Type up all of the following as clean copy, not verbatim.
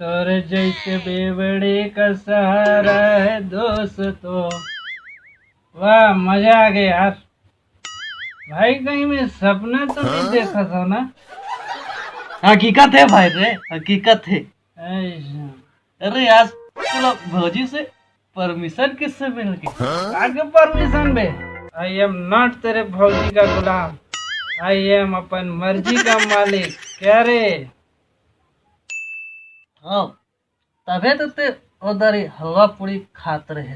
तोरे जैसे बेवड़े का सहारा है दोस्तों। वाह मजा आ गया यार। भाई कहीं मैं सपना तो नहीं देखा था ना? हकीकत है भाई रे, हकीकत है। ऐसा अरे आज चलो भौजी से परमिशन किससे मिल गई? आगे परमिशन बे। आई एम नॉट तेरे भौजी का गुलाम। आई एम अपन मर्जी का मालिक। क्या रे? हाँ, तबे तो ते उधर ही हलवा पूरी खात रहे।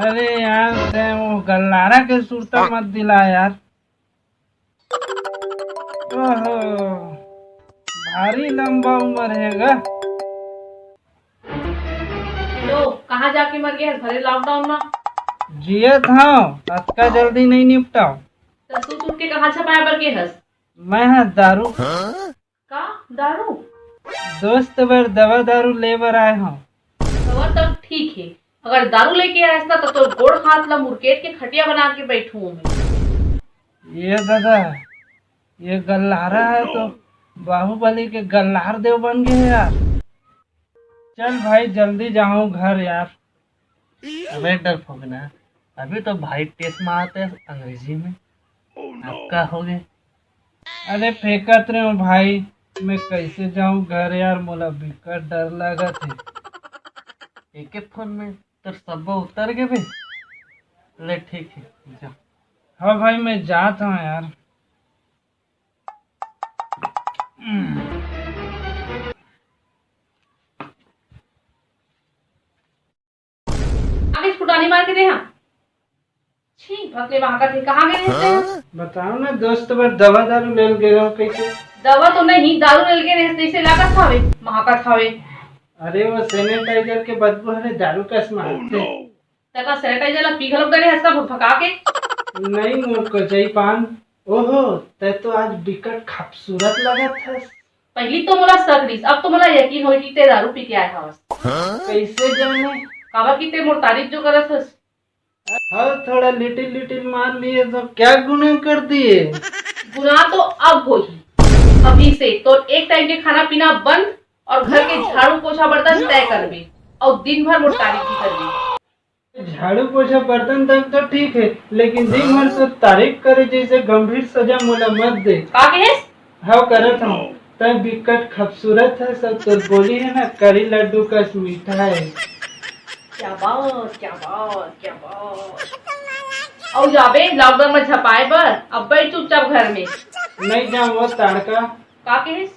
अरे यार ते वो गल्लारा के सुरता मत दिला यार। ओहो, भारी लंबा उम्र है गा। हेलो, कहाँ जाके मर गया घरे लॉकडाउन में? जिया था अतका जल्दी नहीं निपटाओ। तो सूट उठ के कहाँ छपाया बर के हस? मैं हाँ दारू का दारू? दोस्त बर दवा दारू लेबर आए हूँ। खबर तब ठीक है, अगर दारू लेके आया था तो गोड़ हाथ ला मुरकेट के खटिया बना के बैठू हूँ मैं। ये दादा, ये गल्लारा है तो बाहुबली के गल्लार देव बन गए यार। चल भाई जल्दी जाऊँ घर यार। अबे डर फोगना, अभी तो भाई टेस्ट में आते हैं अंग्रेजी में। आपका हो गए। अरे फेंकत रहे हो भाई, मैं कैसे जाऊँ घर यार? मोला बिकट डर लगा थे। एक ही फोन में तो सब उतर गए भाई। ले ठीक है, जा। हाँ भाई मैं जाता हूँ यार। आगे फुटानी मार के दे। हाँ छी भगले वहां का थे, कहाँ गए थे? बताओ ना दोस्त बर दवा दारू ले गए हो कैसे? दवा तो नहीं, दारू ले के जैसे लागत थावे महाका थावे। अरे वो सैनिटाइजर के बदबू हरे दारू का स्मेल थे। तका सैनिटाइजर ला पी गलो करे हंसका फका के। नहीं मोर को जई पान। ओहो ते तो आज बिकट खूबसूरत लगा था। पहली तो मोला सकरीस, अब तो मोला यकीन हो कि ते दारू पी के आया हवस। कैसे जाने? काबर की ते मोर तारीफ जो करत हस। हाँ थोड़ा लिटिल लिटिल मान लिए तो क्या गुनाह कर दिए? गुनाह तो अब हो ही, अभी से तो एक टाइम के खाना पीना बंद और घर के झाड़ू पोछा बर्तन तय करबे और दिन भर मोर तारीफ भी करबे। झाड़ू पोछा बर्तन तक तो ठीक है, लेकिन दिन भर तो तारीफ करे जैसे गंभीर सजा मोला मत दे। का कहेस? हाँ करत हूँ। तब बिकट खूबसूरत है सब तो बोली है ना, करी लड्डू का मीठा है। क्या बात क्या बात क्या बात। और जाबे लॉकडाउन में झपाए बर अब बैठ चुपचाप घर में। नहीं जाऊँ वो ताड़का। का कहेस?